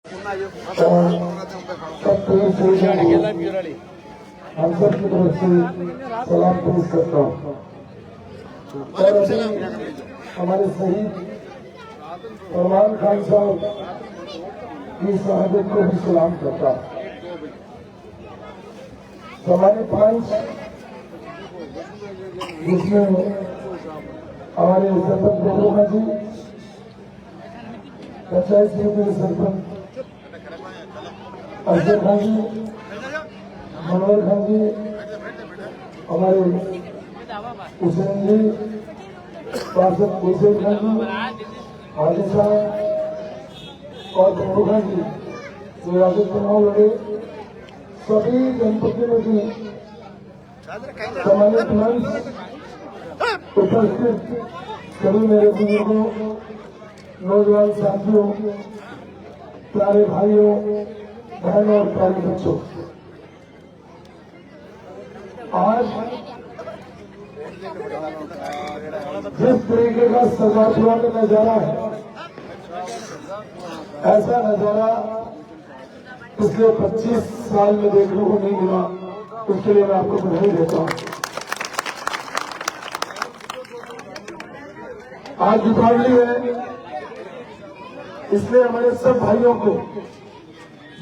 हम सब की तरफ से सलाम पेश करता हूँ और अभी हमारे शहीद फरमान खान साहब की शहादत को भी सलाम करता हूँ। हमारे 5 जिसमें हमारे सरपंच बबलू जी, पंचायत समिति के सरपंच अफजल खान जी, मनोहर खान जी, हमारे हुसैन जी, पार्षद हुसैन खान जी, हाजी साहब और बबलू खान जी जो राजद चुनाव लड़े, सभी जनप्रतिनिधि, सम्मानित मंच उपस्थित सभी मेरे बुजुर्गों, नौजवान साथियों, प्यारे भाइयों, बहनों और प्यारे बच्चों, आज जिस तरीके का सरदारपुरा का नजारा है, ऐसा नजारा पिछले 25 साल में देखने को नहीं मिला। उसके लिए मैं आपको बधाई देता हूं। आज दीपावली है, इसलिए हमारे सब भाइयों को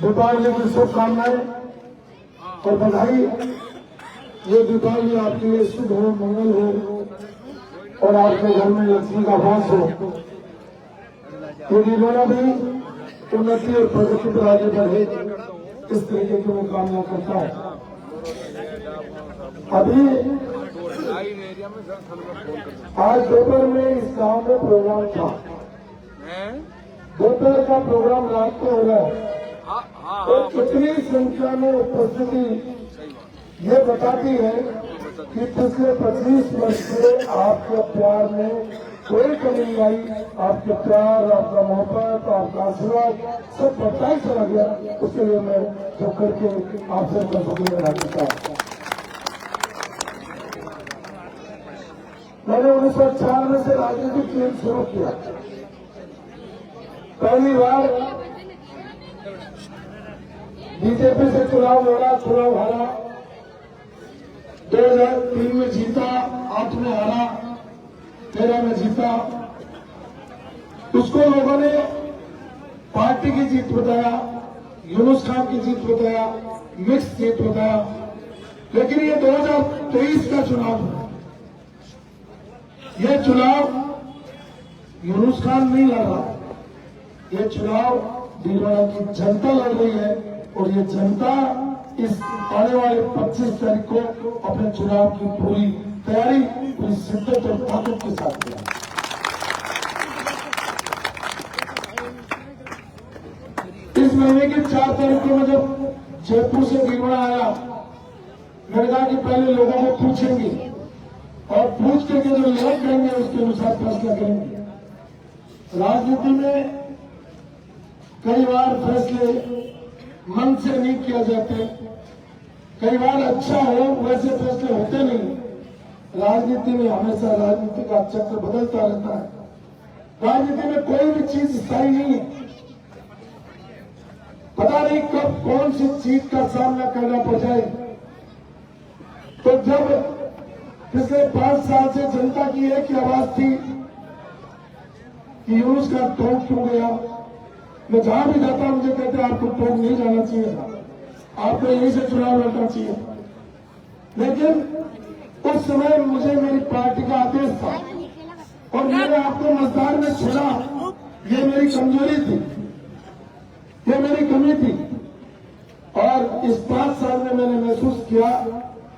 दीपावली की शुभकामनाएं और बधाई। ये दीपावली आपके लिए शुभ हो, मंगल हो और आपके घर में लक्ष्मी का वास हो। ये दीवाना भी उन्नति और प्रगति पर आगे बढ़े, इस तरीके की मैं कामना करता हूँ। अभी आज दोपहर में इस गांव में प्रोग्राम था। दोपहर का प्रोग्राम रात को हो रहा है और कितनी संख्या में उपस्थिति ये बताती है कि पिछले 25 वर्ष से आपके प्यार में कोई कमी नहीं आई। आपके प्यार, आपका मोहब्बत, आपका आशीर्वाद सब बढ़ता ही चला गया। उसके लिए मैं जो करके आपसे शुक्रिया अदा करता हूँ। मैंने 1996 से राजनीतिक खेल शुरू किया। पहली बार बीजेपी से चुनाव लड़ा, चुनाव हारा, 2003 में जीता, 8 में हारा, 13 में जीता। उसको लोगों ने पार्टी की जीत बताया, यूनुस खान की जीत बताया, मिक्स जीत बताया। लेकिन ये 2023 का चुनाव है। ये चुनाव यूनुस खान नहीं लड़ रहा, ये चुनाव भीलवाड़ा की जनता लड़ रही है और ये जनता इस आने वाले 25 तारीख को अपने चुनाव की पूरी तैयारी, पूरी शिद्दत और ताकत के साथ किया। इस महीने की 4 तारीख को मैं जब जयपुर से भीलवाड़ा आया, मैंने कहा कि पहले लोगों को पूछेंगे और पूछ करके जो लोग करेंगे उसके अनुसार फैसला करेंगे। राजनीति में कई बार फैसले मन से नहीं किया जाते, कई बार अच्छा हो वैसे फैसले होते नहीं। राजनीति में हमेशा राजनीति का चक्र बदलता रहता है। राजनीति में कोई भी चीज स्थायी नहीं है। पता नहीं कब कौन सी चीज का सामना करना पड़ जाए। तो जब पिछले 5 साल से जनता की एक ही आवाज थी कि यूनुस का टोक क्यों गया। मैं जहां भी जाता मुझे कहते आपको टोक नहीं जाना चाहिए था, आपको यहीं से चुनाव लड़ना चाहिए। लेकिन उस समय मुझे मेरी पार्टी का आदेश था और मैंने आपको मतदान में छोड़ा। ये मेरी कमजोरी थी, ये मेरी कमी थी। और इस 5 साल में मैंने महसूस किया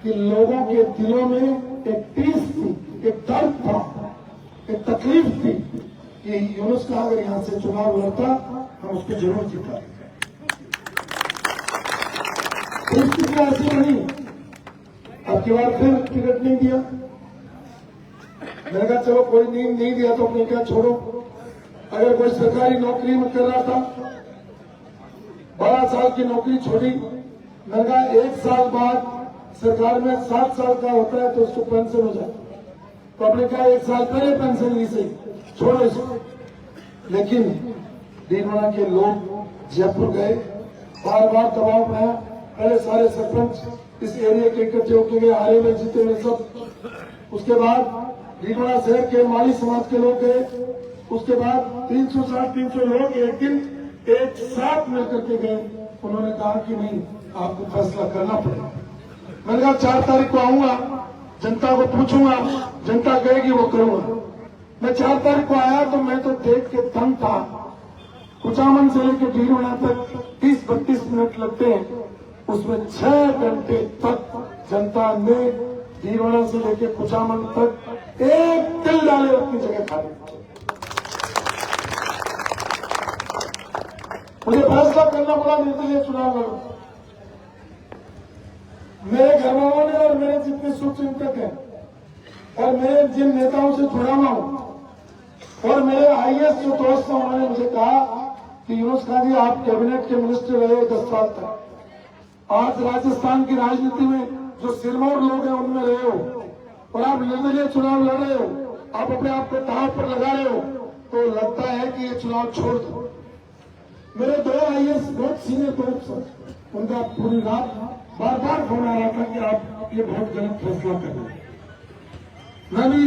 कि लोगों के दिलों में एक टीस थी, एक दर्द था, एक तकलीफ थी कि यूनुस का अगर यहां से चुनाव लड़ता हम उसको जरूर जिता। परिस्थिति ऐसी नहीं, अब की बार फिर टिकट नहीं दिया। मैंने कहा चलो कोई नहीं दिया तो अपने क्या छोड़ो। अगर कोई सरकारी नौकरी में कर रहा था, 12 साल की नौकरी छोड़ी। मैंने कहा 1 साल बाद सरकार में 7 साल का होता है तो उसको पेंशन हो जाए। तो आपने कहा 1 साल पहले पेंशन ली सही, छोड़ो इसको। लेकिन भीलवाड़ा के लोग जयपुर गए, बार बार दबाव बनाया। पहले सारे सरपंच इस एरिया के इकट्ठे होके गए, हारे में जीते हुए सब। उसके बाद भीलवाड़ा शहर के माली समाज के लोग गए। उसके बाद 300 लोग एक दिन एक साथ मिलकर के गए। उन्होंने कहा कि नहीं, आपको फैसला करना पड़ेगा। मैंने कहा 4 तारीख को आऊंगा, जनता को पूछूंगा, जनता कहेगी वो करूंगा। मैं 4 तारीख को आया तो मैं तो देख के दंग था। कुचामन से लेकर भीलवाड़ा तक 30-32 मिनट लगते हैं, उसमें 6 घंटे तक जनता ने भीलवाड़ा से लेकर कुचामन तक एक तिल डाले अपनी जगह खाली। मुझे फैसला करना पड़ा, निर्दलीय चुनाव लड़ो। मेरे घर वालों ने और मेरे जितने शुभचिंतक हैं और मेरे जिन नेताओं से जुड़ा हुआ हूं और मेरे आईएएस जो दोस्त हैं, उन्होंने मुझे कहा कि यूनुस खान जी, आप कैबिनेट के मिनिस्टर रहे 10 साल तक। आज राजस्थान की राजनीति में जो सिरमौर लोग हैं उनमें रहे हो और आप निर्दलीय चुनाव लड़ रहे हो, आप अपने आप को दांव पर लगा रहे हो, तो लगता है कि ये चुनाव छोड़ दो। मेरे 2 आईएएस बहुत सीनियर दोस्त, उनका पूरी रात बार बार फोन आ रहा था कि आप ये बहुत गलत फैसला कर रहे हैं। मैं भी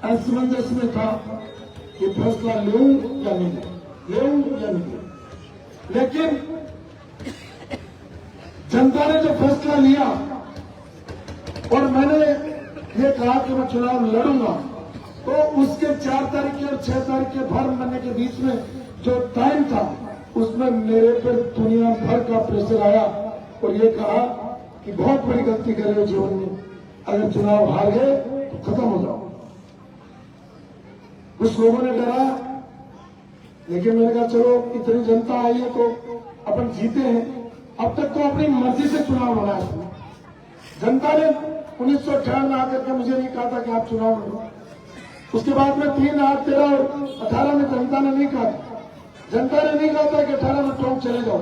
असमंजस में था कि फैसला लूं या नहीं, लें या नहीं। लेकिन जनता ने जो फैसला लिया और मैंने ये कहा कि मैं चुनाव लड़ूंगा, तो उसके 4 तारीख के और 6 तारीख के फॉर्म बनने के बीच में जो टाइम था, उसमें मेरे पर दुनिया भर का प्रेशर आया और ये कहा कि बहुत बड़ी गलती कर रहे हो जीवन में, अगर चुनाव हार गए तो खत्म हो जाओ। कुछ लोगों ने डरा, लेकिन मैंने कहा चलो इतनी जनता आई है तो अपन जीते हैं। अब तक तो अपनी मर्जी से चुनाव लड़ा है। जनता ने 1958 में आकर के मुझे नहीं कहा था कि आप चुनाव लड़ो। उसके बाद में 3, 8, 13 और 18 में जनता ने नहीं कहा। जनता ने नहीं कहा था कि 18 में टोंक चले जाओ,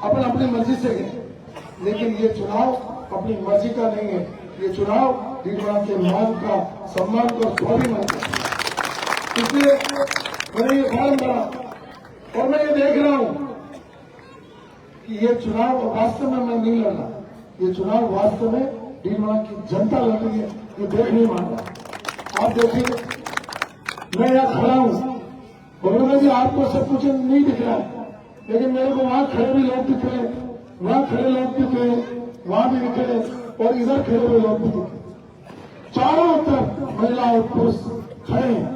अपन अपनी मर्जी से गए। लेकिन ये चुनाव अपनी मर्जी का नहीं है, ये चुनाव भीलवाड़ा के मान का, सम्मान का, स्वाभिमान का। इसलिए मैंने ये फॉर्म भरा और मैं ये देख रहा हूं कि ये चुनाव वास्तव में मैं नहीं लड़ रहा, ये चुनाव वास्तव में भीलवाड़ा की जनता लड़ रही है, ये देख नहीं मान रहा। आप देखिए, मैं यहाँ खड़ा हूं और जी आपको सब कुछ नहीं दिख रहा है, लेकिन मेरे को वहां खड़े भी लोग दिख रहे हैं, वहां खड़े लोग दिख रहे हैं, वहां भी दिख रहे हैं और इधर खड़े हुए लोग भी दिख रहे हैं। चारों तरफ महिला और पुरुष खड़े हैं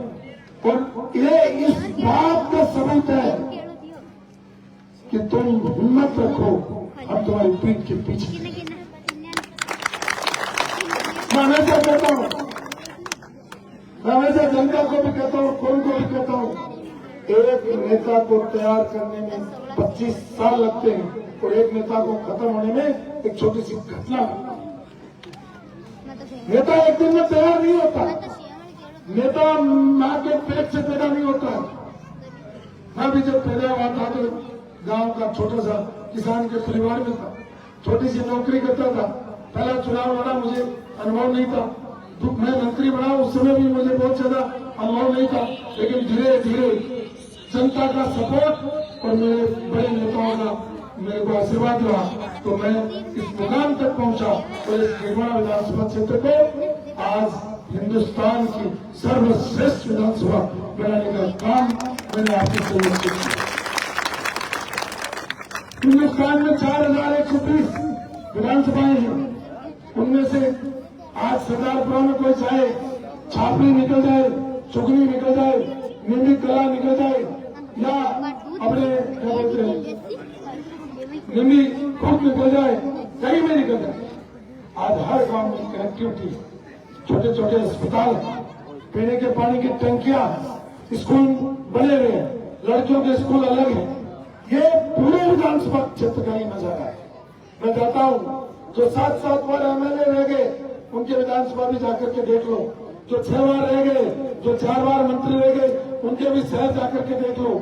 और ये इस बात का सबूत है कि तुम हिम्मत रखो, हम तुम्हारी पीठ के पीछे। मैं हमेशा कहता हूं, मैं हमेशा जनता को भी कहता हूं, कौन को भी कहता हूं, एक नेता को तैयार करने में 25 साल लगते हैं और एक नेता को खत्म होने में एक छोटी सी घटना। नेता एक दिन में तैयार नहीं होता, नेता मां के पेट से पैदा नहीं होता है। मैं भी जब पैदा हुआ था तो गांव का छोटा सा किसान के परिवार में था, छोटी सी नौकरी करता था। पहला चुनाव लड़ा, मुझे अनुभव नहीं था। मैं मंत्री बना, उस समय भी मुझे बहुत ज्यादा अनुभव नहीं था, लेकिन धीरे धीरे जनता का सपोर्ट और मेरे बड़े नेताओं का मेरे को आशीर्वाद रहा तो मैं इस मुकाम तक पहुंचा और इस भीलवाड़ा विधानसभा क्षेत्र को आज हिंदुस्तान की सर्वश्रेष्ठ विधानसभा बनाने का काम मैंने आपके सहयोग से किया। हिंदुस्तान में 4120 विधानसभाएं हैं, उनमें से आज सरदारपुरा में कोई चाहे छापड़ी निकल जाए, चुगनी निकल जाए, निंदी कला निकल जाए या अपने क्या बोलते हैं निंदी खुद निकल जाए, कहीं भी निकल जाए, आज हर गांव में कनेक्टिविटी, छोटे छोटे अस्पताल, पीने के पानी की टंकियां, स्कूल बने हुए हैं, लड़कियों के स्कूल अलग हैं। ये पूरे विधानसभा क्षेत्र का ही नजारा है। मैं चाहता हूं जो 7-7 बार एमएलए रह गए उनके विधानसभा भी जाकर के देख लो, जो 6 बार रह गए, जो 4 बार मंत्री रह गए उनके भी शहर जाकर के देख लो।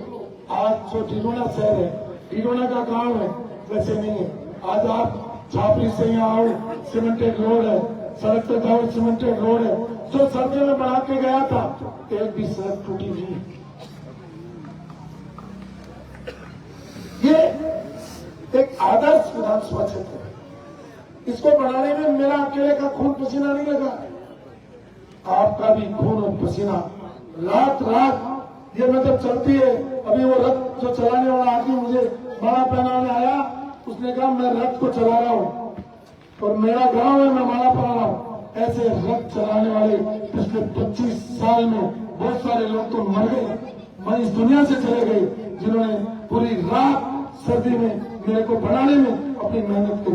आज जो भीलवाड़ा शहर है, भीलवाड़ा का गांव है, वैसे नहीं है। आज आप छापरी से यहाँ आओ, सीमेंटेड रोड है, सड़क पे जाओ, सीमेंटेड रोड है। जो सड़कें में बना के गया था एक भी सड़क टूटी नहीं। एक आदर्श विधानसभा क्षेत्र है। इसको बनाने में मेरा अकेले का खून पसीना नहीं लगा, आपका भी खून और पसीना। रात रात ये मतलब चलती है। अभी वो रथ जो चलाने वाला आदमी मुझे माला पहनाने आया, उसने कहा मैं रथ को चला रहा हूं और मेरा गांव है, मैं माला पहना रहा हूं। ऐसे रथ चलाने वाले पिछले 25 साल में बहुत सारे लोग तो मर गए, मैं इस दुनिया से चले गए, जिन्होंने पूरी रात सर्दी में मेरे को बनाने में अपनी मेहनत की।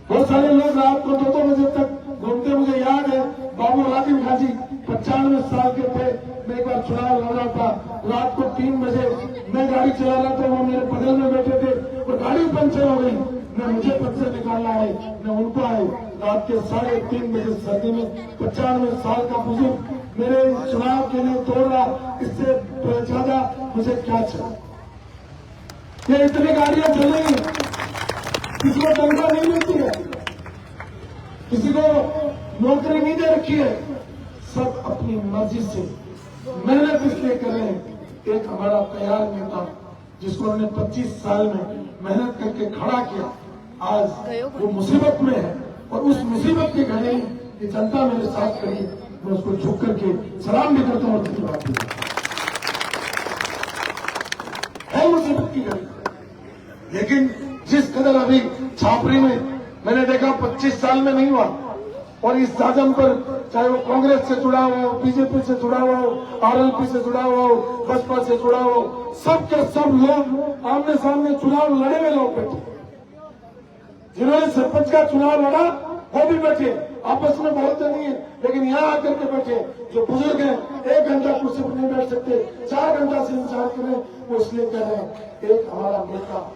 बहुत सारे लोग रात को 2-2 बजे तक घूमते। मुझे याद है बाबू लादिन खाजी 95 साल के थे, मैं एक बार चुनाव लड़ रहा था, रात को 3 बजे मैं गाड़ी चला रहा था, वो मेरे बगल में बैठे थे और गाड़ी पंचर हो गई। न मुझे पंचर निकालना है न उनको है। रात के 3:30 बजे सर्दी में 95 साल का बुजुर्ग मेरे चुनाव के लिए दौड़ रहा, इससे ज्यादा मुझे क्या चाहिए। ये इतनी गाड़ियां चलेंगी, किसी को तनख्वाह नहीं मिलती है, किसी को नौकरी नहीं दे रखी है, सब अपनी मर्जी से मेहनत इसलिए कर रहे हैं। एक हमारा तैयार नेता जिसको हमने 25 साल में मेहनत करके खड़ा किया, आज वो मुसीबत में है और उस मुसीबत के घड़ी ये जनता मेरे साथ खड़ी, मैं उसको झुक करके सलाम भी करता हूँ और धन्यवाद भी करता हूं। है मुसीबत की घड़ी, लेकिन जिस कदर अभी छापरी में मैंने देखा 25 साल में नहीं हुआ, और इस साधन पर चाहे वो कांग्रेस से जुड़ा हुआ हो, बीजेपी से जुड़ा हुआ हो, आरएलपी से जुड़ा हुआ हो, बसपा से जुड़ा हुआ हो, सब के सब लोग आमने सामने चुनाव लड़े हुए लोग बैठे। जिन्होंने सरपंच का चुनाव लड़ा वो भी बैठे, आपस में बोलते नहीं है, लेकिन यहाँ आकर के बैठे। जो बुजुर्ग हैं 1 घंटा कुर्सी पर नहीं बैठ सकते, 4 घंटा से इंतजार करें, वो इसलिए कह रहे हैं एक हमारा नेता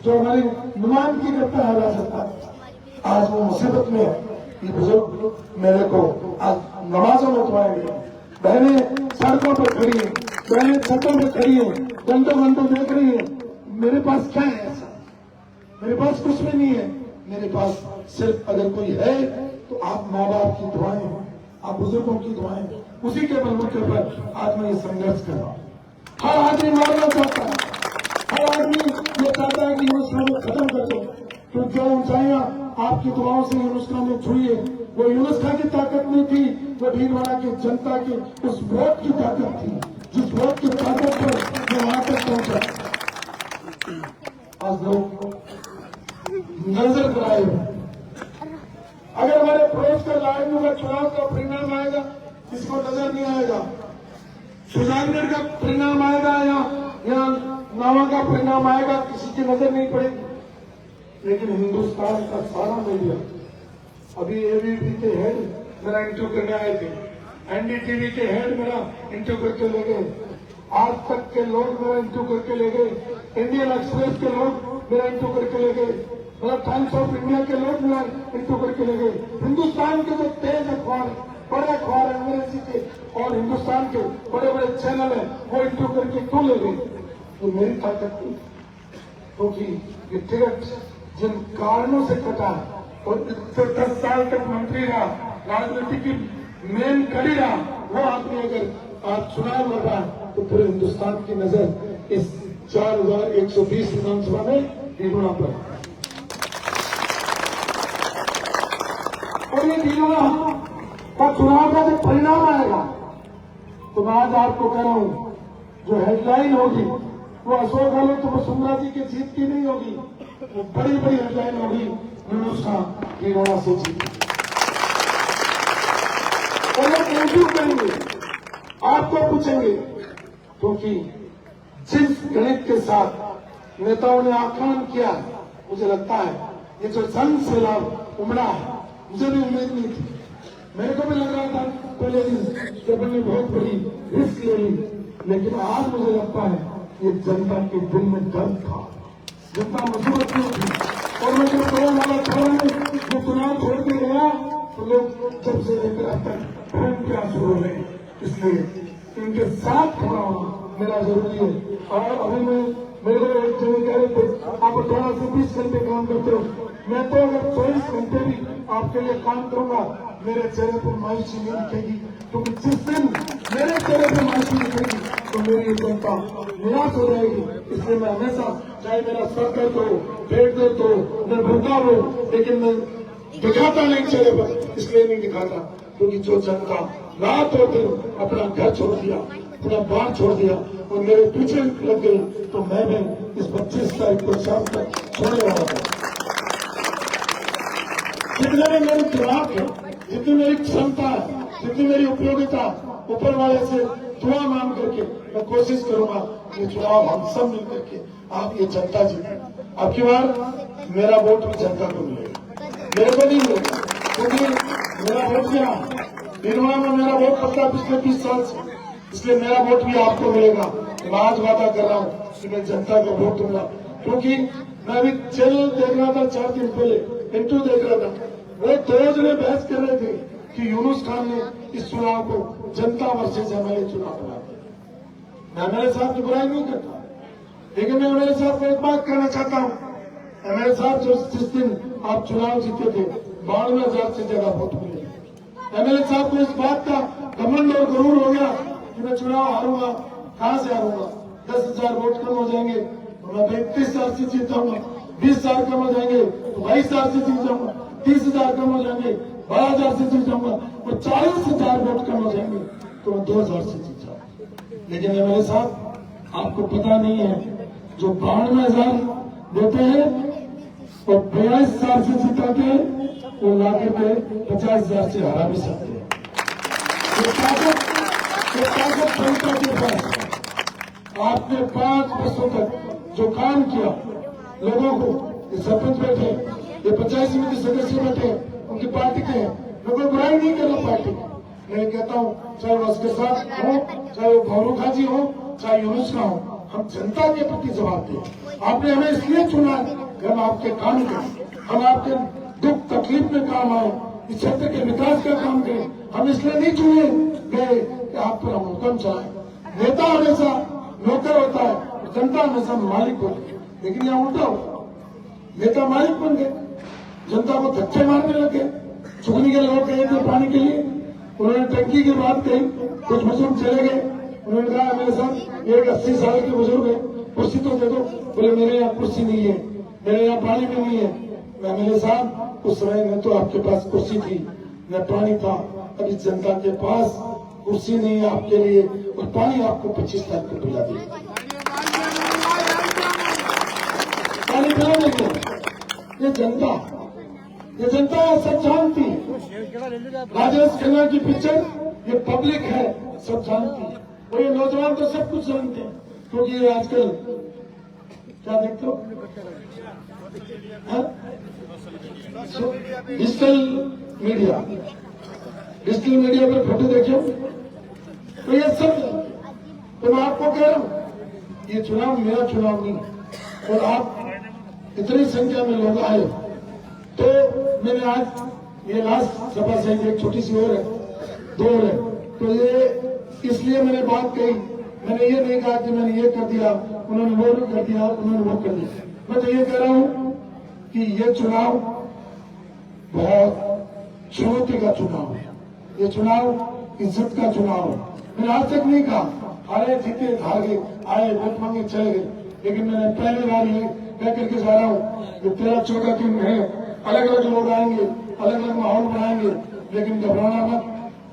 जो हमारी नुमाइंदगी करता है राजस्थान, आज वो मुसीबत में है। ये बुजुर्ग मेरे को आज नमाजों में दुआएंगे, बहनें सड़कों पर खड़ी है, बहनें छतों पर खड़ी है, घंटों घंटों देख रही है। मेरे पास क्या है ऐसा? मेरे पास कुछ भी नहीं है। मेरे पास सिर्फ अगर कोई है तो आप माँ बाप की दुआएं हैं, आप बुजुर्गों की दुआएं, उसी के बलबूते पर आज मैं ये संघर्ष कर रहा हूँ। हर आदमी मारना चाहता है, हर आदमी ये चाहता है कि यूनुस खान को खत्म कर दो। तो जो ऊंचाइयां आपकी दुआओं से यूनुस खान ने छुई है, वो यूनुस खान की ताकत नहीं थी, वो भीलवाड़ा की जनता की उस वोट की ताकत थी, जिस वोट की ताकत पर वो वहां तक पहुंचा। आज लोग नजर कराए हुए, अगर हमारे फिरोजपुर लाइनों का चुनाव का परिणाम आएगा, किसको नजर नहीं आएगा। सुजानगढ़ का परिणाम आएगा या नावा का परिणाम आएगा, किसी की नजर नहीं पड़ेगी। लेकिन हिंदुस्तान का सारा मीडिया, अभी एबीपी के हेड मेरा इंटरव्यू करने आए थे, एनडीटीवी के हेड मेरा इंटरव्यू करके ले गए, आज तक के लोग मेरा इंटरव्यू करके ले गए, इंडियन एक्सप्रेस के लोग मेरा इंटरव्यू करके ले गए, मतलब टाइम्स ऑफ इंडिया के लोग मेरा इंटरव्यू करके ले गए। हिंदुस्तान के जो तेज अखबार, बड़े अखबार है अंग्रेजी के और हिंदुस्तान के बड़े बड़े चैनल है, वो इंटरव्यू करके क्यों ले गए? तो मेरी ताकत थी, क्योंकि ये टिकट जिन कारणों से कटा और 10 साल तक मंत्री रहा, राजनीति की मेन कड़ी रहा, वो आदमी अगर आज चुनाव लड़ रहा है तो पूरे हिंदुस्तान की नजर इस 4120 विधानसभा में भीलवाड़ा पर। और ये भीलवाड़ा का चुनाव का जब परिणाम आएगा तो मैं आज आपको कह रहा हूं, जो हेडलाइन होगी वो अशोक गहलोत तो वसुंधरा जी की जीत की नहीं होगी, वो बड़ी बड़ी हेडलाइन होगी यूनुस खान भीलवाड़ा से जीत। और लोग इंटरव्यू करेंगे, आपको पूछेंगे, क्योंकि जिस गणित के साथ नेताओं ने आकलन किया, मुझे लगता है ये जो जन सैलाब उमड़ा है, मुझे भी उम्मीद नहीं थी। मेरे को भी लग रहा था पहले दिन जब हमने बहुत बड़ी रिस्क ले ली, लेकिन आज मुझे लगता है ये जनता के दिल में दर्द था, जनता मुसीबत में थी। और मैं जब करोड़ वाला खड़ा है जो चुनाव छोड़ के गया तो लोग जब से लेकर अब तक प्रेम के आंसू हो रहे, इसलिए इनके साथ खड़ा होना मेरा जरूरी है। और अभी मैं मेरे को एक जगह कह रहे थे आप 18 से 20 घंटे काम करते हो, मैं तो अगर 24 घंटे भी आपके लिए काम करूंगा मेरे चेहरे पर मायूसी नहीं दिखेगी, क्योंकि जिस दिन मेरे चेहरे पर मायूसी दिखेगी तो मेरी जनता निराश हो जाएगी। इसलिए मैं हमेशा, चाहे मेरा सर दर्द हो, पेट दर्द हो, मैं भूखा हो, लेकिन मैं दिखाता नहीं चले बस, इसलिए नहीं दिखाता क्योंकि जो जनता रात और दिन अपना घर छोड़ दिया, अपना बाहर छोड़ दिया और मेरे पीछे लग गई, तो मैं भी इस 25 तारीख को शाम तक छोड़ने वाला था। जितने में मेरे दिमाग है, जितनी मेरी क्षमता है, जितनी मेरी उपयोगिता, ऊपर वाले से दुआ मांग करके मैं कोशिश करूंगा ये चुनाव हम सब मिल करके आप ये जनता जीते। अब की बार मेरा वोट भी जनता को मिलेगा, मेरे को नहीं मिलेगा, क्योंकि मेरा वोट क्या निर्माण में मेरा वोट पड़ता है पिछले 20 साल से, इसलिए मेरा वोट भी आपको मिलेगा। मैं आज वादा कर रहा हूँ कि मैं जनता को वोट दूंगा, क्योंकि मैं अभी चैनल देख रहा था 4 दिन पहले, इंटरव्यू देख रहा था, वो 2 जने बहस कर रहे थे कि यूनुस खान ने इस चुनाव को जनता वर्सेस एमएलए चुनाव बना दिया। मैं एमएलए साहब की बुराई नहीं करता, लेकिन मैं एमएलए साहब को एक बात कहना चाहता हूँ। एमएलए साहब जिस दिन आप चुनाव जीते थे 92,000 से ज्यादा वोट मिले। एमएलए साहब को इस बात का घमंड और गरूर हो गया कि मैं चुनाव हारूंगा, कहां से हारूंगा, 10,000 वोट कम हो जाएंगे तो मैं 32,000 से जीत जाऊंगा, 20,000 कम हो जाएंगे तो 22,000 से जीत जाऊंगा, 30,000 कम हो जाएंगे 12,000 से जीत जाऊंगा और 40,000 वोट कम हो जाएंगे तो मैं 2,000 से जीत जाऊंगा। लेकिन एमएलए साहब आपको पता नहीं है, जो 92,000 देते हैं और 42,000 से जिताते हैं, वो ला करके 50,000 से हरा भी सकते हैं। ये ताकत जनता के पास। आपने 5 वर्षों तक जो काम किया लोगों को, ये सरपंच बैठे, ये पंचायत समिति सदस्य बैठे, उनकी पार्टी के हैं, मैं कोई बुराई नहीं कर रहा पार्टी की। मैं कहता हूँ चाहे वो असगर साहब हो, चाहे वो भौरू खाजी हो, चाहे यूनुस का हो, हम जनता के प्रति जवाब दें। आपने हमें इसलिए चुना कि हम आपके काम करें, हम आपके दुख तकलीफ में काम आए, इस क्षेत्र के विकास का काम करें। हम इसलिए नहीं चुने गए कि आप पर हम हुक्म चलाएं। नेता हमेशा नौकर होता है, जनता हमेशा मालिक होती है, लेकिन यहाँ उल्टा होता, नेता मालिक बन गए, जनता को धक्के मारने लगे। चुगनी के लोग गए थे पानी के लिए, उन्होंने टंकी की बात कही, कुछ बुजुर्ग चले गए, उन्होंने कहा मेरे साथ एक 80 साल के बुजुर्ग है, कुर्सी तो दे दो। बोले मेरे यहाँ कुर्सी नहीं है, मेरे यहाँ पानी भी नहीं है। मैं मेरे साथ उस समय में तो आपके पास कुर्सी थी, न पानी था, अभी जनता के पास कुर्सी नहीं है आपके लिए और पानी आपको 25 तारीख को पिला देगा, पानी पिला देंगे। ये जनता सब जानती है। राजेश खन्ना की पिक्चर ये पब्लिक है, सब जानती है, और ये नौजवान तो सब कुछ जानते हैं, क्योंकि ये आजकल क्या देखते हो, डिजिटल मीडिया पर फोटो देखो, तो ये सब, तो मैं आपको कह रहा हूं ये चुनाव मेरा चुनाव नहीं, और आप इतनी संख्या में लोग आए, तो मैंने आज ये लास्ट सभा से एक छोटी सी और है, 2 और है, तो ये इसलिए मैंने बात कही, मैंने ये नहीं कहा कि मैंने ये कर दिया, उन्होंने वो कर दिया, उन्होंने वो कर दिया। मैं तो ये कह रहा हूं कि ये चुनाव बहुत चुनौती का चुनाव है, ये चुनाव इज्जत का चुनाव है। मैंने आज तक नहीं कहा हारे जीते हार गए, आए वोट मांगे चले गए, लेकिन मैंने पहली बार ये कह करके जा रहा हूँ कि 13-14 दिन है, अलग अलग लोग आएंगे, अलग अलग माहौल बनाएंगे, लेकिन घबराना मत,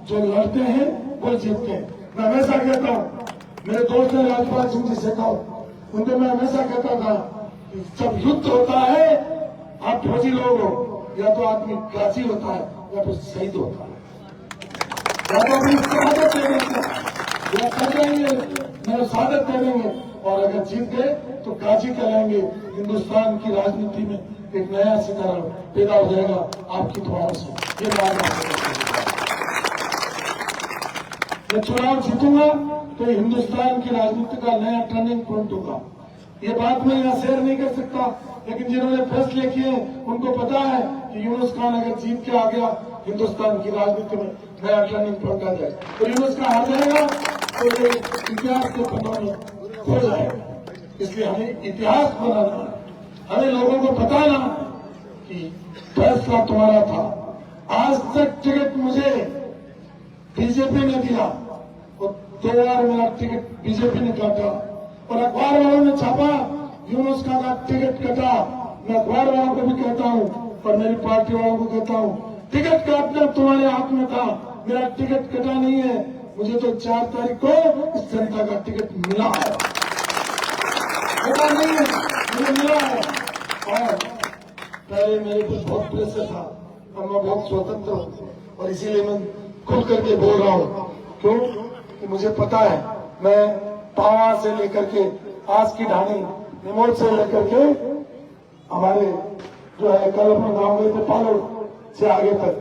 जो लड़ते हैं वो जीतते हैं। मैं हमेशा कहता हूँ, मेरे दोस्त ने राजपाल सिंह जी से कहा, उनको मैं हमेशा कहता था कि जब युद्ध होता है, आप फौजी लोग हो, या तो आदमी गाजी होता है या तो शहीद होता है, या तो अपनी शहादत दे देंगे या कर देंगे, मेरे शहादत दे देंगे, और अगर जीत गए तो गाजी कहलाएंगे। हिंदुस्तान की राजनीति में एक नया सितारा पैदा हो जाएगा आपकी दुआओं से। ये मैं चुनाव जीतूंगा तो हिंदुस्तान की राजनीति का नया टर्निंग पॉइंट होगा। ये बात मैं यहाँ शेयर नहीं कर सकता, लेकिन जिन्होंने फैसले किए उनको पता है कि यूनुस खान अगर जीत के आ गया, हिंदुस्तान की राजनीति में नया टर्निंग पॉइंट आ जाए, तो यूनुस का हार जाएगा तो ये इतिहास के पन्नों में खो जाएगा। इसलिए हमें इतिहास बनाना है, हमें लोगों को बताना कि फैसला तुम्हारा था। आज तक टिकट मुझे बीजेपी ने दिया, और 2 बार मेरा टिकट बीजेपी ने काटा और अखबार वालों ने छापा यूनुस खान का टिकट कटा। मैं अखबार वालों को भी कहता हूँ और मेरी पार्टी वालों को कहता हूँ, टिकट काटना तुम्हारे हाथ में था, मेरा टिकट कटा नहीं है। मुझे तो 4 तारीख को इस जनता का टिकट मिला है, कटा नहीं है, मुझे मिला है। और पहले मेरे कुछ बहुत प्रेशर था और मैं बहुत स्वतंत्र हूँ और इसीलिए मैं खुल करके बोल रहा हूँ। क्यों कि मुझे पता है मैं पावा से लेकर के आज की ढाणी निमोट से लेकर के हमारे जो है कल अपने गांव गए थे पालो से आगे तक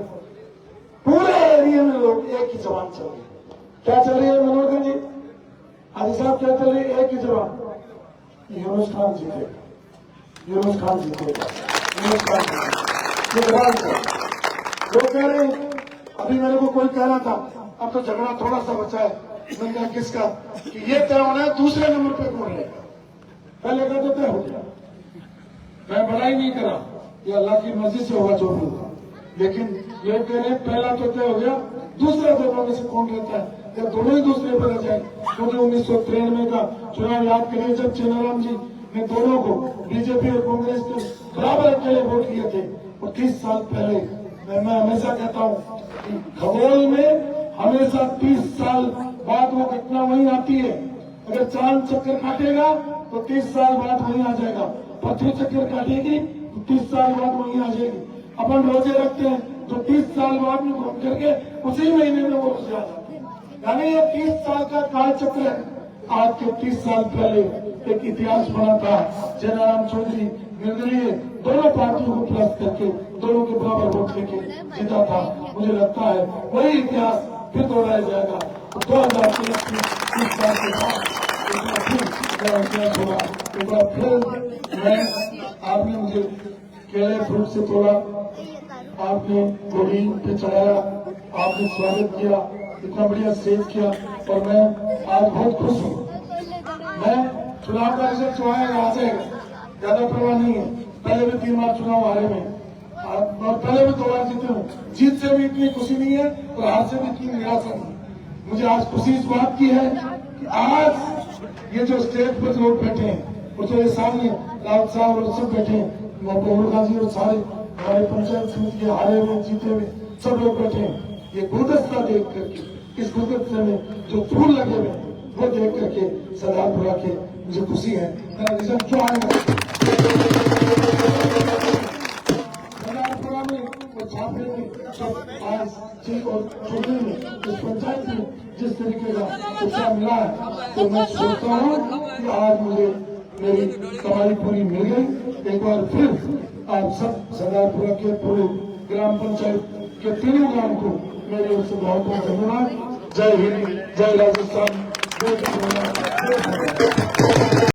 पूरे एरिया में लोग एक ही जबान चल रही है। क्या चल रही है मनोहर जी, हाजी साहब, क्या चल रही है? एक ही जबान, यूनुस खान जीतेगा, यूनुस खान जीतेगा, यूनुस खान जीतेगा। लोग कह रहे हैं, अभी मेरे को कोई कह रहा था अब तो झगड़ा थोड़ा सा बचा है, मैंने कहा किसका, कि ये तय होना है दूसरे नंबर पे कौन रहेगा, पहले का तो तय हो गया। मैं बड़ाई नहीं करा, ये अल्लाह की मर्जी से होगा जो भी होगा, लेकिन लोग कह रहे हैं पहला तो तय हो गया, दूसरा दोनों में से कौन रहता है, या दोनों ही दूसरे पर रह जाए। क्योंकि 1993 का चुनाव याद करिए, जब चेनाराम जी ने दोनों को बीजेपी और कांग्रेस को बराबर अकेले वोट किए थे, और 30 साल पहले मैं हमेशा कहता हूँ कि खगोल में हमेशा 30 साल बाद वो घटना वहीं आती है। अगर चांद चक्कर काटेगा तो 30 साल बाद वहीं आ जाएगा, पृथ्वी चक्कर काटेगी तो 30 साल बाद वहीं आ जाएगी। अपन रोजे रखते हैं तो 30 साल बाद में घूम करके उसी महीने में वो रोजे आ जाते हैं। यानी ये 30 साल का काल चक्र है। आज के 30 साल पहले एक इतिहास बना था, जयराम चौधरी निर्दलीय दोनों पार्टियों को प्लस करके दोनों के बराबर वोट लेके जीता था। मुझे लगता है वही इतिहास फिर दोहराया जाएगा। 2030 साल के बाद होगा, एक बार फिर मैं आपने मुझे केले फ्रूट से तोड़ा, आपने गोली पे चढ़ाया, आपने स्वागत किया, इतना बढ़िया सेव किया और मैं आज बहुत खुश हूँ। मैं चुनाव का रिजल्ट जो आएगा आ जाएगा, ज्यादा परवाह नहीं है। पहले भी 3 बार चुनाव हारे में और पहले भी 2 बार जीते हूँ। जीत से भी इतनी खुशी नहीं है और हार से भी इतनी निराशा नहीं। मुझे आज खुशी इस बात की है कि आज ये जो स्टेज पर लोग बैठे हैं और जो ये सामने राउत साहब और सब बैठे हैं, मोहम्मद गाजी और सारे हमारे पंचायत समिति के हारे हुए जीते हुए सब लोग बैठे हैं। ये गुलदस्ता देख करके, इस गुलदस्ते में जो फूल लगे हुए वो देख करके सरदारपुरा के मुझे खुशी है। मेरा रिजल्ट क्यों आएगा सरदारपुरा में वो छापे में आज ठीक और छोटे में इस पंचायत में जिस तरीके का उत्साह मिला है, तो मैं सोचता हूँ कि आज मुझे मेरी कमाई पूरी मिल गई। एक बार फिर आप सब सरदारपुरा के पूरे ग्राम पंचायत के तीनों गांव को मेरे ओर से बहुत बहुत धन्यवाद। जय हिंद, जय राजस्थान, जय